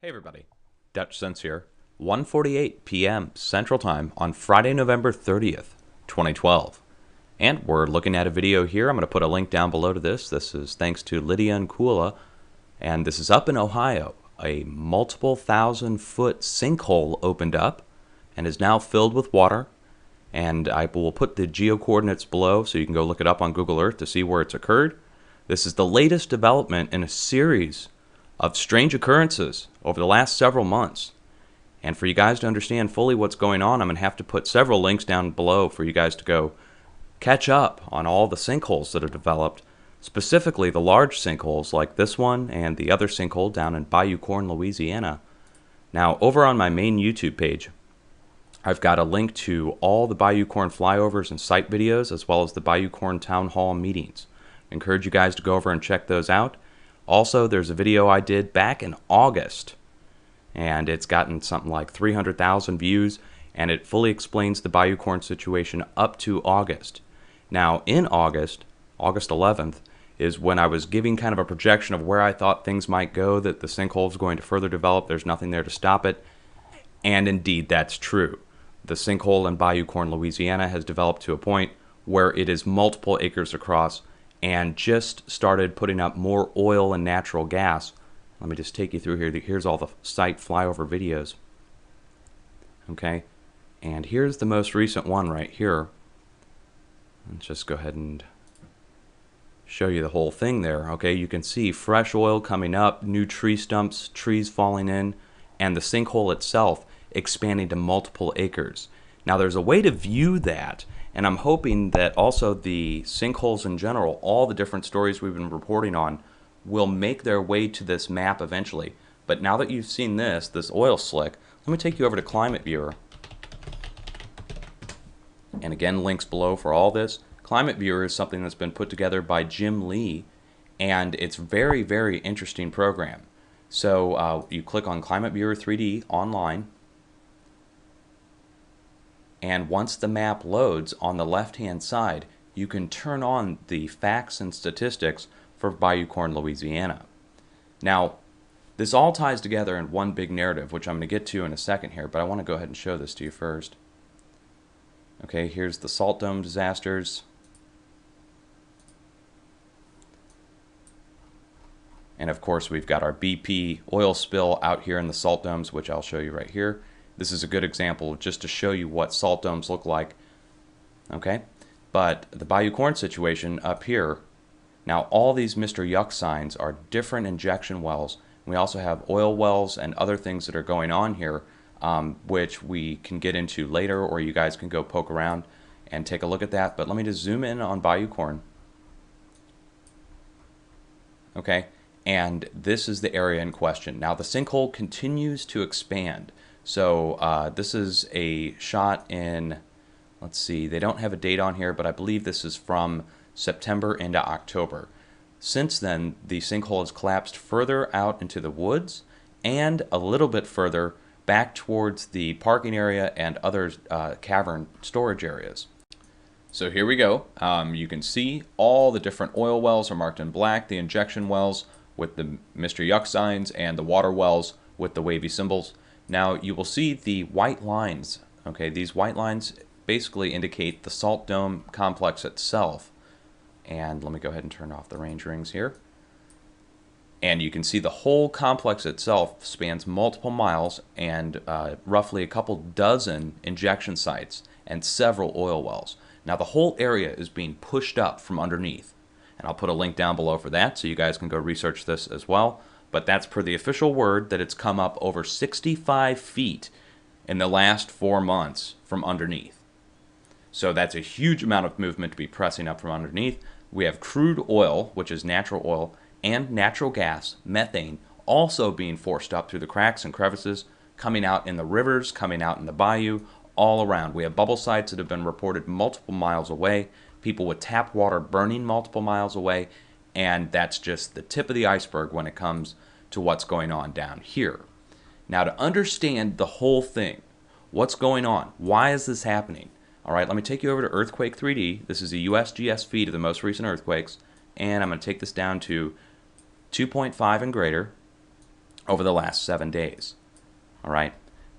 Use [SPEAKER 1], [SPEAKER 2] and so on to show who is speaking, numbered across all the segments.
[SPEAKER 1] Hey everybody, Dutchsinse here. 1:48 p.m. Central Time on Friday, November 30th, 2012. And we're looking at a video here. I'm going to put a link down below to this. This is thanks to Lydia and Kula, and this is up in Ohio. A multiple thousand-foot sinkhole opened up and is now filled with water. And I will put the geo-coordinates below so you can go look it up on Google Earth to see where it's occurred. This is the latest development in a series of strange occurrences over the last several months. And for you guys to understand fully what's going on, I'm going to have to put several links down below for you guys to go catch up on all the sinkholes that are developed, specifically the large sinkholes like this one and the other sinkhole down in Bayou Corn, Louisiana. Now, over on my main YouTube page, I've got a link to all the Bayou Corn flyovers and site videos, as well as the Bayou Corn town hall meetings. I encourage you guys to go over and check those out. Also, there's a video I did back in August, and it's gotten something like 300,000 views, and it fully explains the Bayou Corn situation up to August. Now, in August 11th, is when I was giving kind of a projection of where I thought things might go, that the sinkhole is going to further develop. There's nothing there to stop it. And indeed, that's true. The sinkhole in Bayou Corn, Louisiana has developed to a point where it is multiple acres across and just started putting up more oil and natural gas. Let me just take you through here. Here's all the site flyover videos. Okay, and here's the most recent one right here. Let's just go ahead and show you the whole thing there. Okay, you can see fresh oil coming up, new tree stumps, trees falling in, and the sinkhole itself expanding to multiple acres. Now there's a way to view that, and I'm hoping that also the sinkholes in general, all the different stories we've been reporting on, will make their way to this map eventually. But now that you've seen this oil slick, let me take you over to Climate Viewer. And again, links below for all this. Climate Viewer is something that's been put together by Jim Lee, and it's very, very interesting program. So you click on Climate Viewer 3D online, and once the map loads on the left-hand side, you can turn on the facts and statistics for Bayou Corn, Louisiana. Now, this all ties together in one big narrative, which I'm going to get to in a second here, but I want to go ahead and show this to you first. Okay, here's the salt dome disasters. And of course, we've got our BP oil spill out here in the salt domes, which I'll show you right here. This is a good example just to show you what salt domes look like. Okay, but the Bayou Corn situation up here, now all these Mr. Yuck signs are different injection wells. We also have oil wells and other things that are going on here, which we can get into later, or you guys can go poke around and take a look at that. But let me just zoom in on Bayou Corn. Okay, and this is the area in question. Now the sinkhole continues to expand. So this is a shot in, let's see, they don't have a date on here, but I believe this is from September into October. Since then, the sinkhole has collapsed further out into the woods and a little bit further back towards the parking area and other cavern storage areas. So here we go. You can see all the different oil wells are marked in black, the injection wells with the Mr. Yuck signs, and the water wells with the wavy symbols. Now you will see the white lines. Okay, these white lines basically indicate the salt dome complex itself. And let me go ahead and turn off the range rings here. And you can see the whole complex itself spans multiple miles and roughly a couple dozen injection sites and several oil wells. Now the whole area is being pushed up from underneath. And I'll put a link down below for that so you guys can go research this as well. But that's per the official word that it's come up over 65 feet in the last 4 months from underneath. So that's a huge amount of movement to be pressing up from underneath. We have crude oil, which is natural oil, and natural gas, methane, also being forced up through the cracks and crevices, coming out in the rivers, coming out in the bayou, all around. We have bubble sites that have been reported multiple miles away, people with tap water burning multiple miles away, and that's just the tip of the iceberg when it comes to what's going on down here. Now, to understand the whole thing, what's going on, why is this happening? All right, let me take you over to Earthquake 3D. This is a USGS feed of the most recent earthquakes, and I'm going to take this down to 2.5 and greater. over the last 7 days. All right.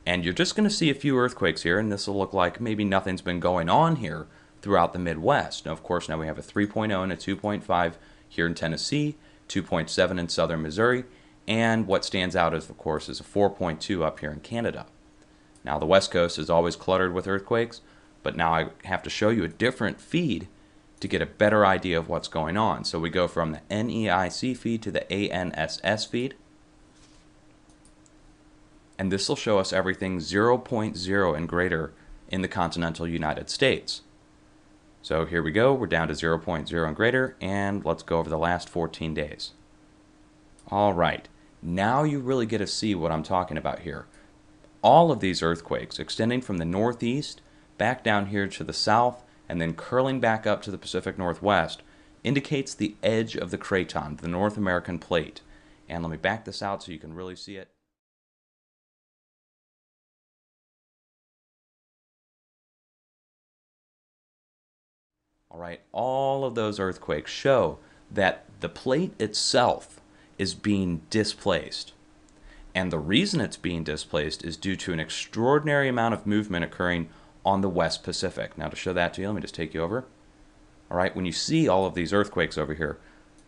[SPEAKER 1] And you're just going to see a few earthquakes here, and this will look like maybe nothing's been going on here throughout the Midwest. Now, of course, now we have a 3.0 and a 2.5 here in Tennessee, 2.7 in southern Missouri, and what stands out, is, of course, is a 4.2 up here in Canada. Now, the West Coast is always cluttered with earthquakes, but now I have to show you a different feed to get a better idea of what's going on. So we go from the NEIC feed to the ANSS feed. And this will show us everything 0.0 and greater in the continental United States. So here we go, we're down to 0.0 and greater, and let's go over the last 14 days. All right, now you really get to see what I'm talking about here. All of these earthquakes, extending from the northeast back down here to the south, and then curling back up to the Pacific Northwest, indicates the edge of the craton, the North American plate. And let me back this out so you can really see it. All right, all of those earthquakes show that the plate itself is being displaced. And the reason it's being displaced is due to an extraordinary amount of movement occurring on the West Pacific. Now, to show that to you, let me just take you over. All right, when you see all of these earthquakes over here,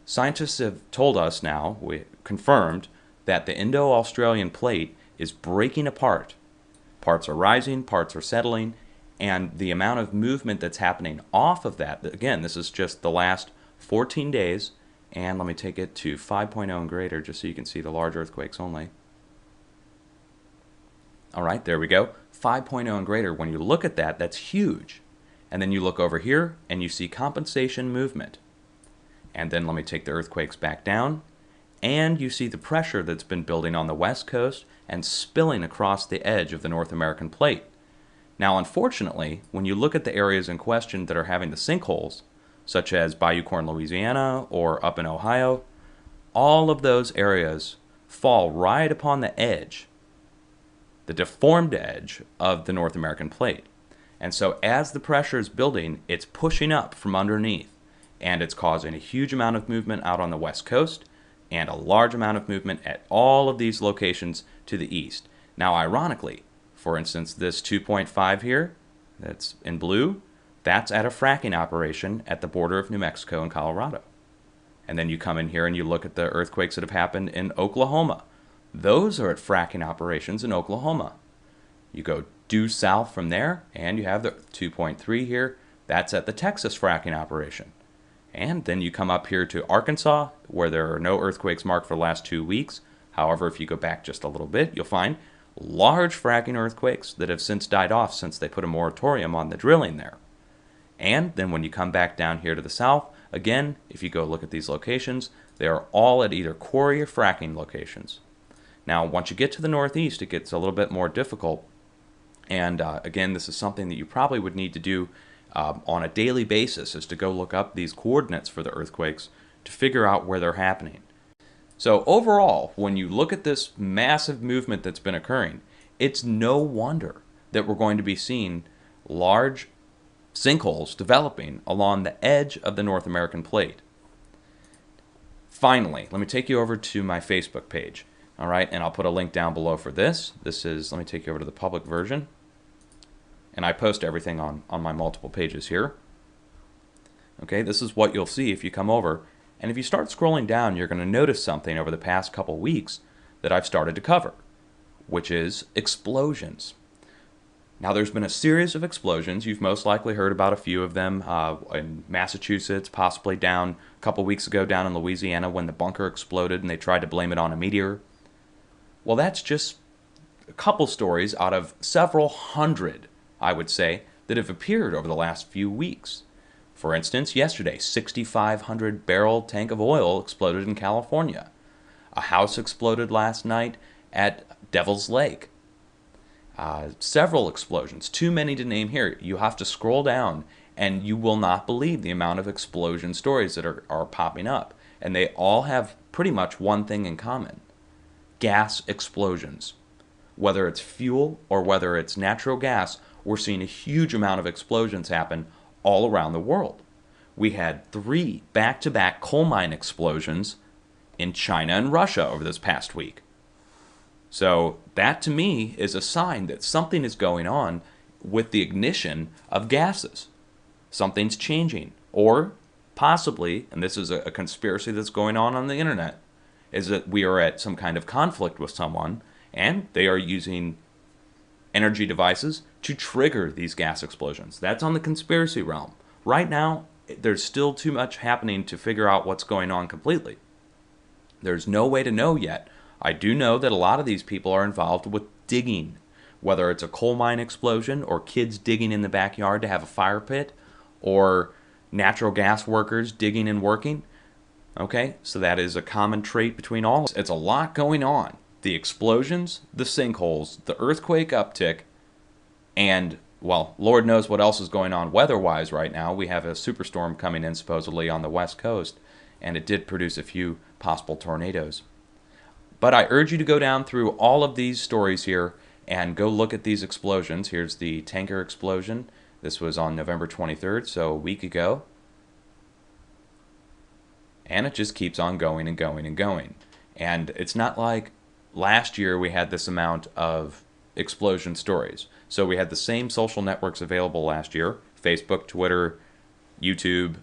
[SPEAKER 1] scientists have told us now, we confirmed, that the Indo-Australian plate is breaking apart. Parts are rising, parts are settling, and the amount of movement that's happening off of that, again, this is just the last 14 days, and let me take it to 5.0 and greater just so you can see the large earthquakes only. All right, there we go, 5.0 and greater. When you look at that, that's huge. And then you look over here and you see compensation movement. And then let me take the earthquakes back down, and you see the pressure that's been building on the West Coast and spilling across the edge of the North American plate. Now, unfortunately, when you look at the areas in question that are having the sinkholes, such as Bayou Corn, Louisiana, or up in Ohio, all of those areas fall right upon the edge, the deformed edge of the North American plate. And so as the pressure is building, it's pushing up from underneath, and it's causing a huge amount of movement out on the West Coast and a large amount of movement at all of these locations to the east. Now, ironically, for instance, this 2.5 here, that's in blue, that's at a fracking operation at the border of New Mexico and Colorado. And then you come in here and you look at the earthquakes that have happened in Oklahoma. Those are at fracking operations in Oklahoma. You go due south from there, and you have the 2.3 here. That's at the Texas fracking operation. And then you come up here to Arkansas, where there are no earthquakes marked for the last 2 weeks. However, if you go back just a little bit, you'll find large fracking earthquakes that have since died off since they put a moratorium on the drilling there. And then when you come back down here to the south, again, if you go look at these locations, they are all at either quarry or fracking locations. Now, once you get to the northeast, it gets a little bit more difficult. And again, this is something that you probably would need to do on a daily basis, is to go look up these coordinates for the earthquakes to figure out where they're happening. So overall, when you look at this massive movement that's been occurring, it's no wonder that we're going to be seeing large sinkholes developing along the edge of the North American plate. Finally, let me take you over to my Facebook page. All right, and I'll put a link down below for this. This is, let me take you over to the public version. And I post everything on my multiple pages here. Okay, this is what you'll see if you come over. And if you start scrolling down, you're going to notice something over the past couple weeks that I've started to cover, which is explosions. Now, there's been a series of explosions. You've most likely heard about a few of them in Massachusetts, possibly down a couple weeks ago down in Louisiana when the bunker exploded and they tried to blame it on a meteor. Well, that's just a couple stories out of several hundred, I would say, that have appeared over the last few weeks. For instance, yesterday, 6,500 barrel tank of oil exploded in California. A house exploded last night at Devil's Lake. Several explosions, too many to name here. You have to scroll down and you will not believe the amount of explosion stories that are popping up. And they all have pretty much one thing in common: gas explosions. Whether it's fuel or whether it's natural gas, we're seeing a huge amount of explosions happen all around the world. We had 3 back-to-back coal mine explosions in China and Russia over this past week. So that to me is a sign that something is going on with the ignition of gases. Something's changing. Or possibly, and this is a conspiracy that's going on the internet, is that we are at some kind of conflict with someone and they are using energy devices to trigger these gas explosions. That's on the conspiracy realm. Right now, there's still too much happening to figure out what's going on completely. There's no way to know yet. I do know that a lot of these people are involved with digging, whether it's a coal mine explosion or kids digging in the backyard to have a fire pit or natural gas workers digging and working. Okay, so that is a common trait between all. It's a lot going on. The explosions, the sinkholes, the earthquake uptick, and, well, Lord knows what else is going on weather-wise right now. We have a superstorm coming in supposedly on the west coast, and it did produce a few possible tornadoes. But I urge you to go down through all of these stories here and go look at these explosions. Here's the tanker explosion. This was on November 23rd, so a week ago. And it just keeps on going and going and going. And it's not like last year we had this amount of explosion stories. So we had the same social networks available last year: Facebook, Twitter, YouTube,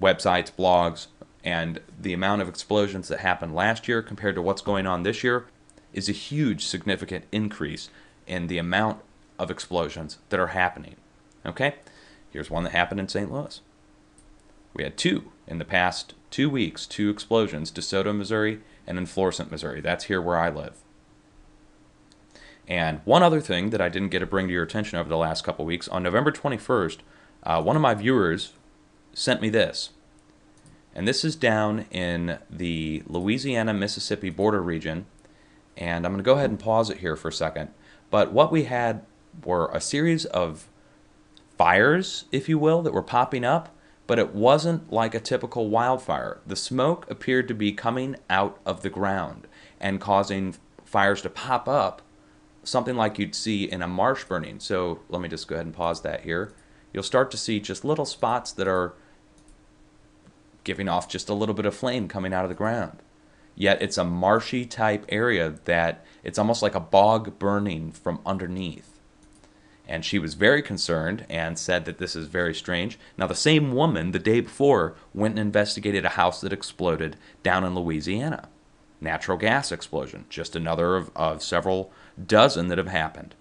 [SPEAKER 1] websites, blogs, and the amount of explosions that happened last year compared to what's going on this year is a huge, significant increase in the amount of explosions that are happening. Okay? Here's one that happened in St. Louis. We had two in the past 2 weeks, two explosions, DeSoto, Missouri, and in Florissant, Missouri. That's here where I live. And one other thing that I didn't get to bring to your attention over the last couple weeks, on November 21st, one of my viewers sent me this. And this is down in the Louisiana-Mississippi border region. And I'm going to go ahead and pause it here for a second. But what we had were a series of fires, if you will, that were popping up. But it wasn't like a typical wildfire. The smoke appeared to be coming out of the ground and causing fires to pop up, something like you'd see in a marsh burning. So let me just go ahead and pause that here. You'll start to see just little spots that are giving off just a little bit of flame coming out of the ground. Yet it's a marshy type area that it's almost like a bog burning from underneath. And she was very concerned and said that this is very strange. Now, the same woman the day before went and investigated a house that exploded down in Louisiana. Natural gas explosion, just another of several dozen that have happened.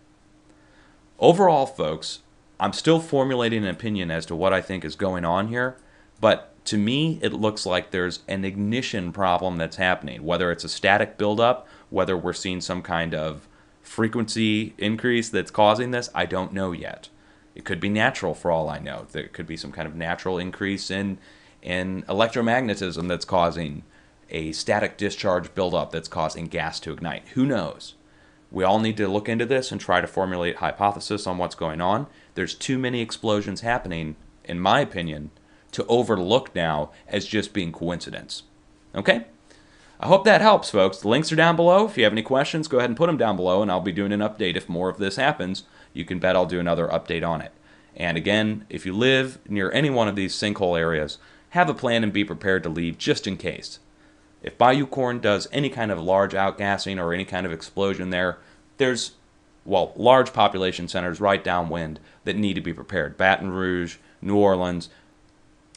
[SPEAKER 1] Overall, folks, I'm still formulating an opinion as to what I think is going on here, but to me, it looks like there's an ignition problem that's happening, whether it's a static buildup, whether we're seeing some kind of frequency increase that's causing this, I don't know yet. It could be natural for all I know. There could be some kind of natural increase in electromagnetism that's causing a static discharge buildup that's causing gas to ignite. Who knows? We all need to look into this and try to formulate a hypothesis on what's going on. There's too many explosions happening, in my opinion, to overlook now as just being coincidence. Okay? I hope that helps, folks. The links are down below. If you have any questions, go ahead and put them down below, and I'll be doing an update. If more of this happens, you can bet I'll do another update on it. And again, if you live near any one of these sinkhole areas, have a plan and be prepared to leave just in case. If Bayou Corn does any kind of large outgassing or any kind of explosion there, there's, well, large population centers right downwind that need to be prepared. Baton Rouge, New Orleans.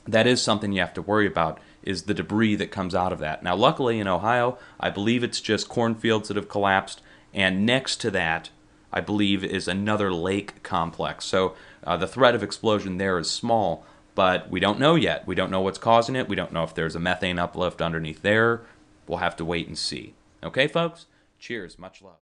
[SPEAKER 1] That is something you have to worry about, is the debris that comes out of that. Now, luckily in Ohio, I believe it's just cornfields that have collapsed, and next to that, I believe, is another lake complex. So the threat of explosion there is small, but we don't know yet. We don't know what's causing it. We don't know if there's a methane uplift underneath there. We'll have to wait and see. Okay, folks? Cheers. Much love.